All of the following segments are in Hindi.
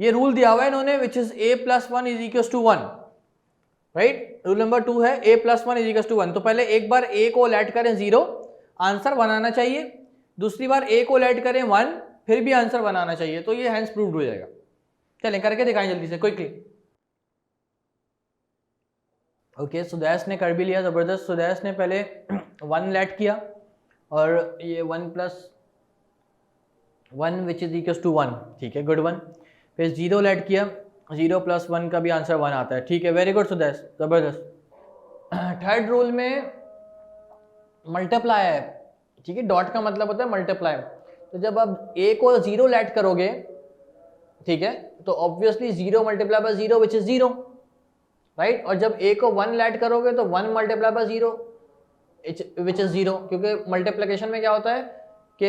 ये रूल दिया हुआ है इन्होंने which is a plus 1 is equal to 1, right. Rule number 2 है a plus 1 is equal to 1। तो पहले एक बार a को लेट करें 0, आंसर 1 आना चाहिए। दूसरी बार a को लेट करें 1, फिर भी आंसर 1 आना चाहिए। तो ये हैंस प्रूव्ड हो जाएगा। चलें करके दिखाएं जल्दी से क्विकली। ओके, सुदैश ने कर भी लिया, जबरदस्त। सुदैश ने पहले 1 लेट किया और ये 1 plus 1 which is equal to 1, ठीक है, गुड वन। फिर 0 लेट किया, 0 प्लस 1 का भी आंसर 1 आता है, ठीक है, वेरी गुड सुदैश, जबरदस्त। थर्ड रूल में मल्टीप्लाई है, ठीक है, डॉट का मतलब होता है मल्टीप्लाई। तो जब आप a को 0 लेट करोगे, ठीक है, तो obviously 0 multiply by 0 which is 0, right. और जब a को 1 लेट करोगे तो 1 मल्टीप्लाई बाय 0 विच इज 0, क्योंकि मल्टीप्लिकेशन में क्या होता है कि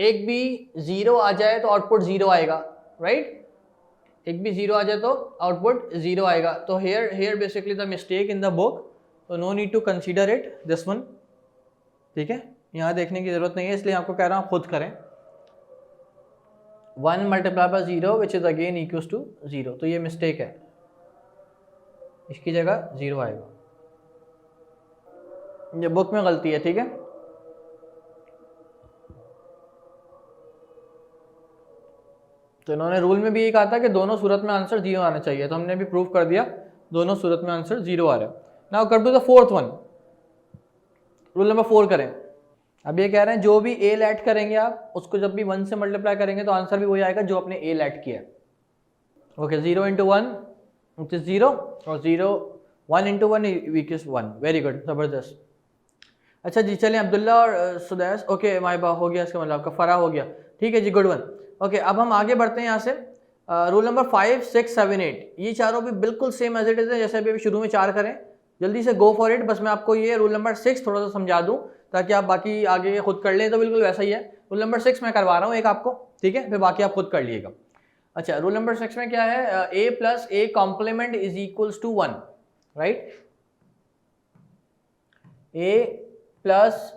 एक भी 0 आ जाए तो आउटपुट 0 आएगा, राइट। एक भी 0 आ जाए तो आउटपुट 0 आएगा। तो here basically the mistake in the book, तो no need to consider it this one, ठीक है, यहाँ देखने की जरूरत नहीं है, इसलिए आपको कह रहा हूँ खुद करें। 1 multiply by 0 which is again equals to 0, तो ये मिस्टेक है, इसकी जगह 0 आएगा, ये बुक में गलती है, ठीक है। तो इन्होंने रूल में भी ये कहा था कि दोनों सूरत में आंसर 0 आना चाहिए, तो हमने भी प्रूव कर दिया दोनों सूरत में आंसर 0 आ रहा है। Now come to the fourth one, rule number 4 करें। अब ये कह रहे हैं जो भी a लेट करेंगे आप, उसको जब भी 1 से मल्टीप्लाई करेंगे तो आंसर भी वही आएगा जो आपने a लेट किया। ओके, 0 इंटू 1 विच इज 0, और 1 इंटू 1 इक्वल्स 1, वेरी गुड, जबरदस्त। अच्छा जी, चलें अब्दुल्ला और सुदैश, ओके माहिबा हो गया, इसका मतलब आपका फरा हो गया, ठीक है जी, गुड वन। ओके, अब हम आगे बढ़ते हैं यहाँ से। रूल नंबर 5, 6, 7, 8, ये चारों भी बिल्कुल सेम एज इट इज है जैसे अभी शुरू में 4 करें। जल्दी से गो फॉर इट। बस मैं आपको ये रूल नंबर 6 थोड़ा सा समझा दूं ताकि आप बाकी आगे खुद कर लें, तो बिल्कुल वैसा ही है। रूल नंबर 6 मैं करवा रहा हूँ एक आपको, ठीक है, फिर बाकी आप खुद कर लीजिएगा। अच्छा, रूल नंबर 6 में क्या है, a plus a complement is equals to 1, right. a plus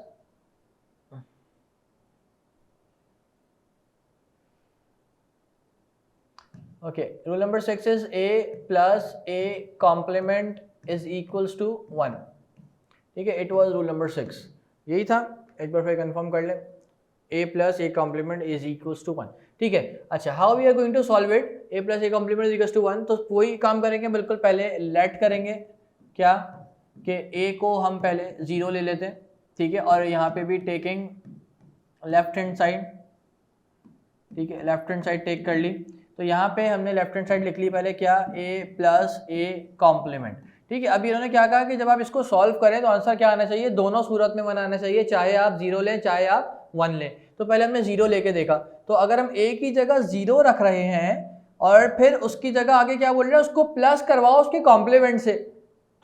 okay, rule number 6 is a plus a complement is equals to 1, ठीक है, it was rule number 6, यही था, एक बार फिर कंफर्म कर ले, a plus a complement is equals to 1, ठीक है। अच्छा, how we are going to solve it, a plus a complement is equals to 1, तो वही काम करेंगे, बिल्कुल पहले लेट करेंगे क्या कि a को हम पहले 0 ले लेते हैं, ठीक है, और यहाँ पे भी टेकिंग लेफ्ट हैंड साइड, ठीक है, लेफ्ट हैंड साइड टेक कर ली। तो यहाँ पे हमने लेफ्ट हैंड साइड लिख ली पहले क्या, a प्लस a कॉम्प्लीमेंट, ठीक है। अभी इन्होंने क्या कहा कि जब आप इसको सॉल्व करें तो आंसर क्या आना चाहिए, दोनों सूरत में 1 आना चाहिए, चाहे आप 0 लें चाहे आप 1 लें। तो पहले हमने 0 लेके देखा, तो अगर हम a की जगह 0 रख रहे हैं और फिर उसकी जगह आगे क्या बोल रहे हैं, उसको प्लस करवाओ उसके कॉम्प्लीमेंट से,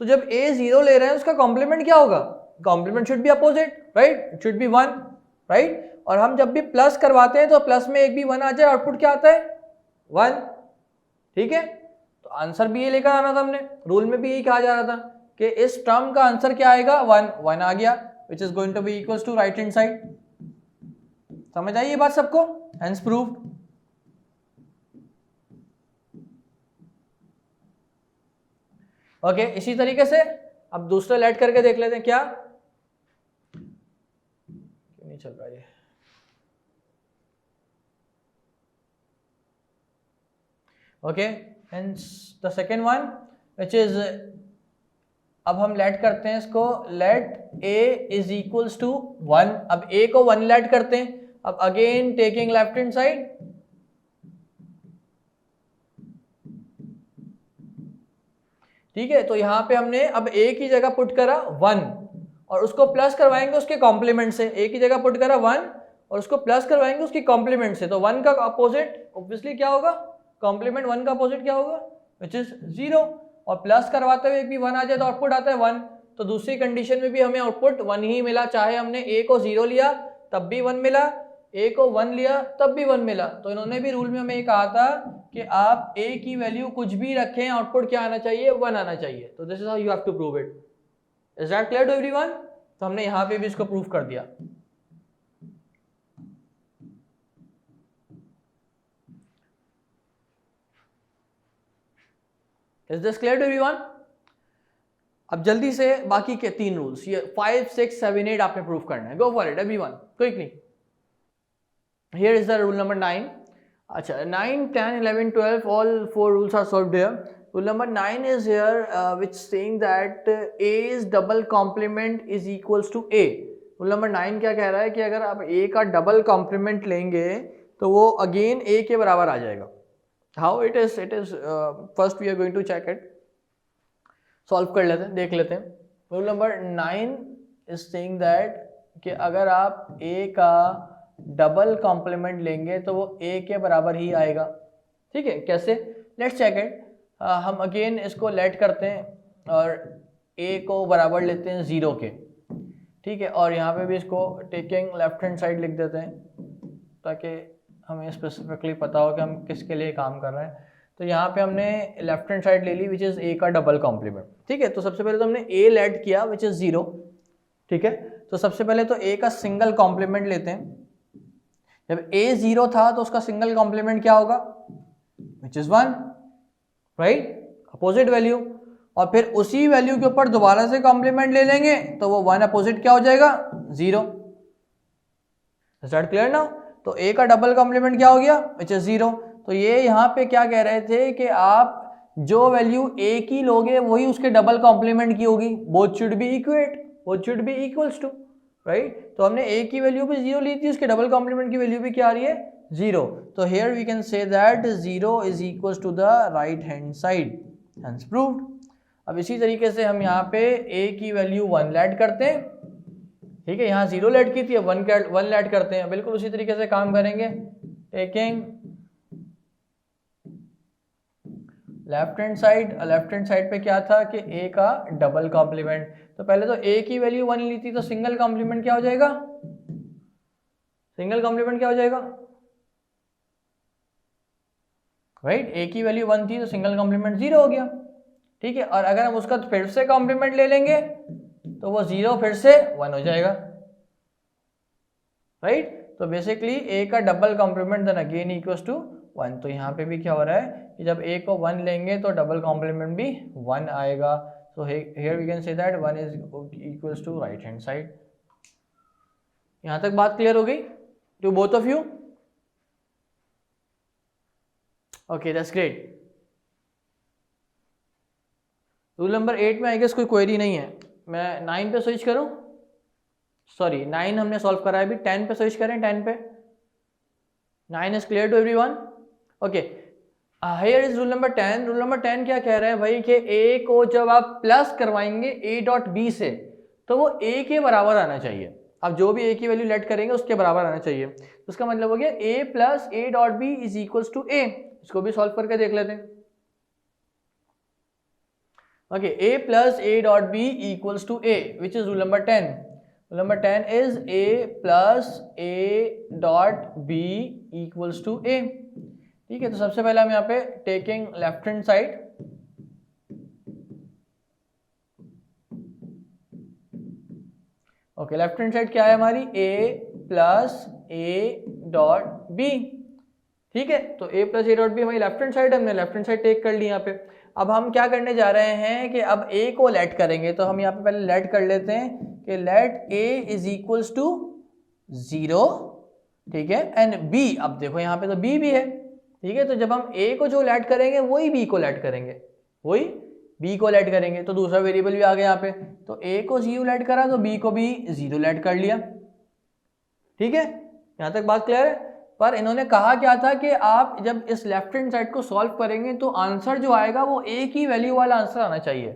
तो जब a 0 ले रहे हैं उसका कॉम्प्लीमेंट क्या होगा, complement should be opposite, right, it should be 1, right. और हम जब भी प्लस करवाते हैं तो प्लस में एक भी 1 आ जाए, आउटपुट क्या आता है 1, ठीक है। तो आंसर भी ये लेकर आना था हमने, रूल में भी यही कहा जा रहा था कि इस टर्म का आंसर क्या आएगा, 1 आ गया, which is going to be equals to right hand side. समझ आई ये बात सबको, हेंस प्रूव्ड। ओके, इसी तरीके से अब दूसरा लेट करके देख लेते हैं, क्या क्यों नहीं चल रहा है। Okay, hence the second one which is, अब हम लेट करते हैं इसको, late a is equals to 1, अब a को 1 लेट करते हैं, अब again taking left hand side, ठीक है। तो यहां पे हमने अब a की जगह पुट करा 1 और उसको प्लस करवाएंगे उसके कॉम्प्लीमेंट से, a की जगह पुट करा 1 और उसको प्लस करवाएंगे उसकी कॉम्प्लीमेंट से, तो 1 का अपोजिट ऑब्वियसली क्या होगा, कॉम्प्लीमेंट 1 का अपोजिट क्या होगा, विच इज 0, और प्लस करवाते हुए एक भी 1 आ जाए तो आउटपुट आता है 1। तो दूसरी कंडीशन में भी हमें आउटपुट 1 ही मिला, चाहे हमने a को 0 लिया तब भी 1 मिला, a को 1 लिया तब भी 1 मिला। तो इन्होंने भी रूल में हमें कहा था कि आप a की वैल्यू कुछ भी रखें, आउटपुट क्या आना चाहिए, 1 आना चाहिए। तो this is how you have to prove it. Is that clear to everyone? तो हमने यहाँ पे भी इसको प्रूव कर दिया। Is this clear to everyone? अब जल्दी से बाकी के 3 रूल्स, ये 5, 6, 7, 8 आपने प्रूव करना है. Go for it everyone quickly. Here is the rule number 9. अच्छा, 9, 10, 11, 12 all 4 rules are solved here. Rule number 9 is here which saying that A's double complement is equals to A. Rule number 9 क्या कह रहा है कि अगर आप A का डबल कॉम्प्लीमेंट लेंगे तो वो अगेन A के बराबर आ जाएगा. How it is first we are going to check it. Solve कर लेते हैं, देख लेते हैं. Rule number 9 is saying that कि अगर आप A का डबल कॉम्प्लीमेंट लेंगे तो वो A के बराबर ही आएगा. ठीक है, कैसे? Let's check it. हम अगेन इसको लेट करते हैं और A को बराबर लेते हैं 0 के. ठीक है, और यहाँ पे भी इसको टेकिंग लेफ्ट हैंड साइड लिख देते हैं ताकि हमें स्पेसिफिकली पता हो कि हम किसके लिए काम कर रहे हैं. तो यहाँ पे हमने लेफ्ट हैंड साइड ले ली विच इज़ A का डबल कॉम्प्लीमेंट. ठीक है, तो सबसे पहले तो हमने A लेट किया विच इज़ 0. ठीक है, तो सबसे पहले तो A का सिंगल कॉम्प्लीमेंट लेते हैं. जब A 0 था तो उसका सिंगल कॉम्प्लीमेंट क्या होगा? Which is 1, right, opposite value. और फिर उसी वैल्यू के ऊपर दोबारा से कॉम्प्लीमेंट ले लेंगे तो वो 1 अपोजिट क्या हो जाएगा? 0. Is that clear now? तो A का डबल कॉम्प्लीमेंट क्या हो गया? Which is 0. तो ये यहाँ पे क्या कह रहे थे कि आप जो वैल्यू A की लोगे वही उसके डबल कॉम्प्लीमेंट की होगी. Both should be equate, both should be equals to, right. तो हमने A की वैल्यू भी 0 ली थी, उसके डबल कॉम्प्लीमेंट की वैल्यू भी क्या आ रही है? 0. तो here we can say that 0 is equals to the right hand side. Hence proved. अब इसी तरीके से हम यहाँ पे A की वैल्यू 1 लेट करते हैं. ठीक है, यहाँ 0 लेट की थी, अब 1 लेट करते हैं. बिल्कुल उसी तरीके से काम करेंगे. टेकिंग लेफ्ट हैंड साइड पे क्या था कि A का डबल कॉम्प्लीमेंट. तो पहले तो A की वैल्यू 1 ली थी तो सिंगल कॉम्प्लीमेंट क्या हो जाएगा? सिंगल कॉम्प्लीमेंट क्या हो जाएगा? राइट, A की वैल्यू 1 थी तो सिंगल कॉम्प्लीमेंट 0 हो गया. ठीक है, और अगर हम उसका फिर से कॉम्प्लीमेंट ले लेंगे तो वो 0 फिर से 1 हो जाएगा. राइट, तो बेसिकली A का double complement then again equals to 1. तो यहाँ पे भी क्या हो रहा है कि जब A को 1 लेंगे तो डबल कॉम्प्लीमेंट भी 1 आएगा. So here we can say that 1 is equals to right hand side. यहाँ तक बात क्लियर हो गई to both of you? Okay, that's great. Rule number 8 में आई गेस कोई क्वेरी नहीं है. मैं 9 पे स्विच करूं? सॉरी, 9 हमने सॉल्व करा है, अभी 10 पे स्विच करें. 10 पे 9 is clear to everyone? Okay. Here is rule number 10. Rule number 10 क्या कह रहे हैं भाई कि A को जब आप प्लस करवाएंगे A डॉट बी से तो वो A के बराबर आना चाहिए. आप जो भी A की वैल्यू लेट करेंगे उसके बराबर आना चाहिए. तो उसका मतलब हो गया A plus A dot B is equals to A. इसको भी सॉल्व करके देख लेते हैं. Okay, A plus A dot B equals to A which is rule number 10. Rule number 10 is A plus A dot B equals to A. ठीक है, तो सबसे पहले हम यहाँ पे taking left hand side. Okay, left hand side क्या है हमारी? A plus A dot B. ठीक है, तो A plus A dot B हमारी लेफ्ट हैंड साइड, हमने लेफ्ट हैंड साइड टेक कर ली यहाँ पे. अब हम क्या करने जा रहे हैं कि अब A को लेट करेंगे. तो हम यहाँ पे पहले लेट कर लेते हैं कि let A is equals to 0. ठीक है, एंड B, अब देखो यहाँ पे तो B भी है. ठीक है, तो जब हम A को जो लेट करेंगे वही B को लेट करेंगे, वही B को लेट करेंगे. तो दूसरा वेरिएबल भी आ गया यहाँ पे. तो A को 0 लेट करा तो B को भी 0 लेट कर लिया. ठीक है, यहाँ तक बात क्लियर है. पर इन्होंने कहा क्या था कि आप जब इस लेफ्ट हैंड साइड को सॉल्व करेंगे तो आंसर जो आएगा वो A की वैल्यू वाला आंसर आना चाहिए.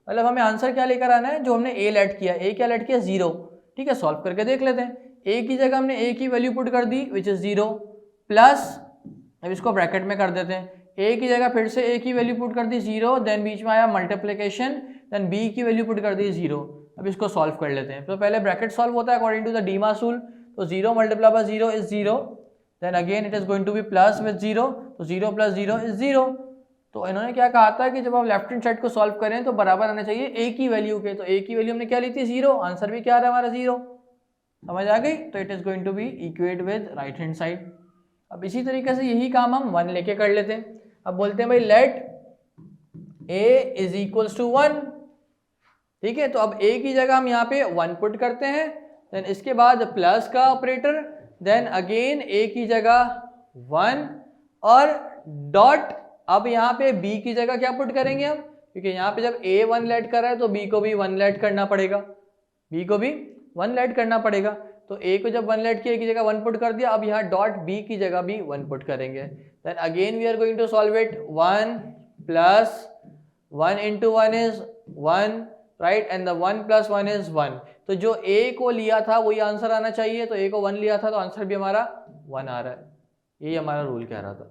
मतलब हमें आंसर क्या लेकर आना है? जो हमने A लेट किया. A क्या लेट किया? 0. ठीक है, सॉल्व करके देख लेते हैं. A की जगह हमने A की वैल्यू पुट कर दी विच इज 0 प्लस, अब इसको ब्रैकेट में कर देते हैं. A की जगह फिर से A की वैल्यू पुट कर दी 0, देन बीच में आया मल्टीप्लिकेशन, देन B की वैल्यू पुट कर दी 0. अब इसको सॉल्व कर लेते हैं. तो पहले ब्रैकेट सॉल्व होता है according to the DMAS rule. तो 0 multiply by 0 is 0, then again it is going to be plus with 0. तो 0 प्लस 0 इज 0. तो इन्होंने क्या कहा था कि जब आप लेफ्ट हैंड साइड को सॉल्व करें तो बराबर आना चाहिए A की वैल्यू के. तो A की वैल्यू हमने क्या ली थी? 0. आंसर भी क्या आ रहा है हमारा? 0. समझ आ गई? तो it is going to be equate with right hand side. अब इसी तरीके से यही काम हम 1 लेके कर लेते हैं. अब बोलते हैं भाई let a is equals to 1। ठीक है, तो अब a की जगह हम यहाँ पे 1 पुट करते हैं, देन इसके बाद प्लस का ऑपरेटर, देन अगेन a की जगह 1 और डॉट। अब यहाँ पे b की जगह क्या पुट करेंगे हम, क्योंकि यहाँ पे जब a 1 लेट कर रहा है तो b को भी 1 लेट करना पड़ेगा, b को भी 1 लेट करना पड़ेगा। तो a को जब 1 लेट किया, a की जगह 1 पुट कर दिया, अब यहाँ डॉट b की जगह भी 1 पुट करेंगे। Then again we are going to solve it, 1 plus 1 into 1 is 1, right, and the 1 plus 1 is 1। तो जो a को लिया था वही आंसर आना चाहिए, तो a को 1 लिया था तो आंसर भी हमारा 1 आ रहा है। यही हमारा रूल कह रहा था।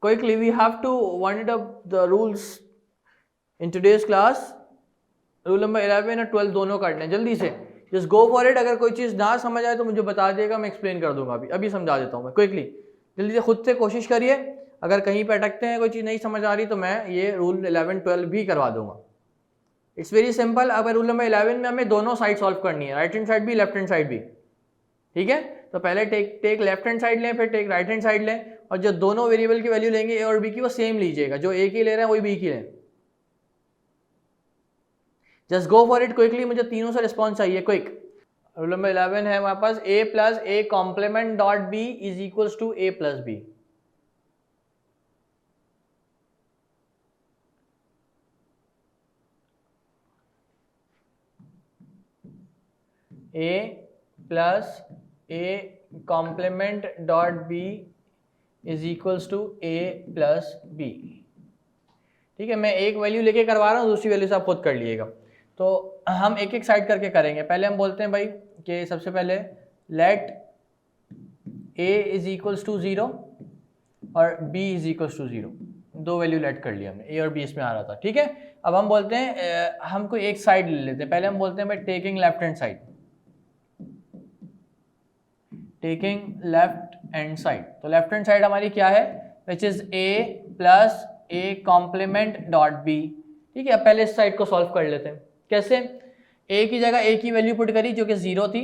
Quickly we have to wind up the rules in today's class। Rule number 11 और 12 दोनों करने हैं, जल्दी से जस्ट गो फॉर इट। अगर कोई चीज़ ना समझ आए तो मुझे बता देगा, मैं एक्सप्लेन कर दूंगा। अभी समझा देता हूँ मैं क्विकली। जल्दी से खुद से कोशिश करिए, अगर कहीं पे अटकते हैं, कोई चीज़ नहीं समझ आ रही तो मैं ये रूल 11 12 भी करवा दूंगा। It's very simple. अब रूल नंबर 11 में हमें दोनों साइड सॉल्व करनी है, राइट हैंड साइड भी लेफ्ट हैंड साइड भी। ठीक है, तो पहले टेक लेफ्ट हैंड साइड लें, फिर टेक राइट हैंड साइड लें, और जो दोनों वेरिएबल की वैल्यू लेंगे ए और बी की वो सेम लीजिएगा, जो ए की ले रहे हैं वही बी की लें। Just go for it quickly, मुझे तीनों से रिस्पॉन्स चाहिए, क्विक। रूल नंबर 11 है हमारे पास, a plus A complement dot B is equals to a plus B. a plus A complement dot B is equals to a plus B. ठीक है, मैं एक वैल्यू लेके करवा रहा हूँ, दूसरी वैल्यू से आप खुद कर लीजिएगा। तो हम एक एक साइड करके करेंगे। पहले हम बोलते हैं भाई कि सबसे पहले let a is equals to 0 और b इज इक्वल्स टू 0। दो वैल्यू लेट कर लिया हमने, a और b इसमें आ रहा था। ठीक है, अब हम बोलते हैं हमको एक साइड ले लेते हैं। पहले हम बोलते हैं भाई taking left hand side, taking left hand side. तो लेफ्ट हैंड साइड हमारी क्या है, which is a plus A complement dot B. ठीक है, अब पहले इस साइड को सॉल्व कर लेते हैं। कैसे, a की जगह a की वैल्यू पुट करी जो कि 0 थी,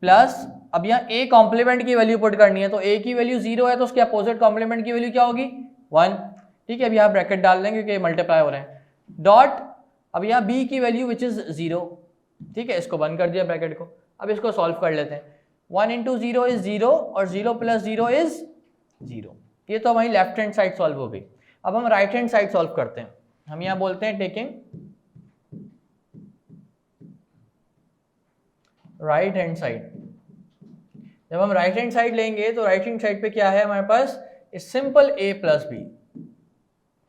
प्लस अब यहाँ a कॉम्प्लीमेंट की वैल्यू पुट करनी है, तो a की वैल्यू 0 है तो उसके अपोजिट कॉम्प्लीमेंट की वैल्यू क्या होगी, 1। ठीक है, अब यहाँ ब्रैकेट डाल देंगे क्योंकि मल्टीप्लाई हो रहे हैं, डॉट अब यहाँ b की वैल्यू विच इज 0। ठीक है, इसको बंद कर दिया ब्रैकेट को। अब इसको सॉल्व कर लेते हैं। 1 into 0 इज 0 और 0 प्लस 0 इज 0। ये तो हमारी लेफ्ट हैंड साइड सॉल्व हो गई। अब हम राइट हैंड साइड सॉल्व करते हैं। हम यहां बोलते हैं टेकिंग राइट हैंड साइड। जब हम राइट हैंड साइड लेंगे तो राइट हैंड साइड पे क्या है हमारे पास, सिंपल a प्लस बी।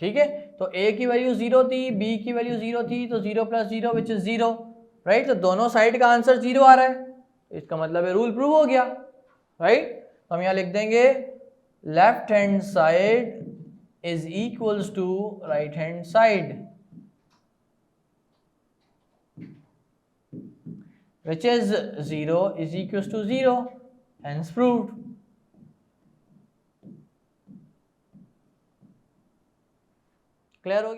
ठीक है, तो a की वैल्यू 0 थी, b की वैल्यू 0 थी, तो 0 प्लस 0 विच इज 0, राइट। तो दोनों साइड का आंसर 0 आ रहा है, इसका मतलब है रूल प्रूव हो गया, राइट। तो हम यहां लिख देंगे left hand side is equals to right hand side, which is 0 is equals to 0, hence proved। Clear हो गया।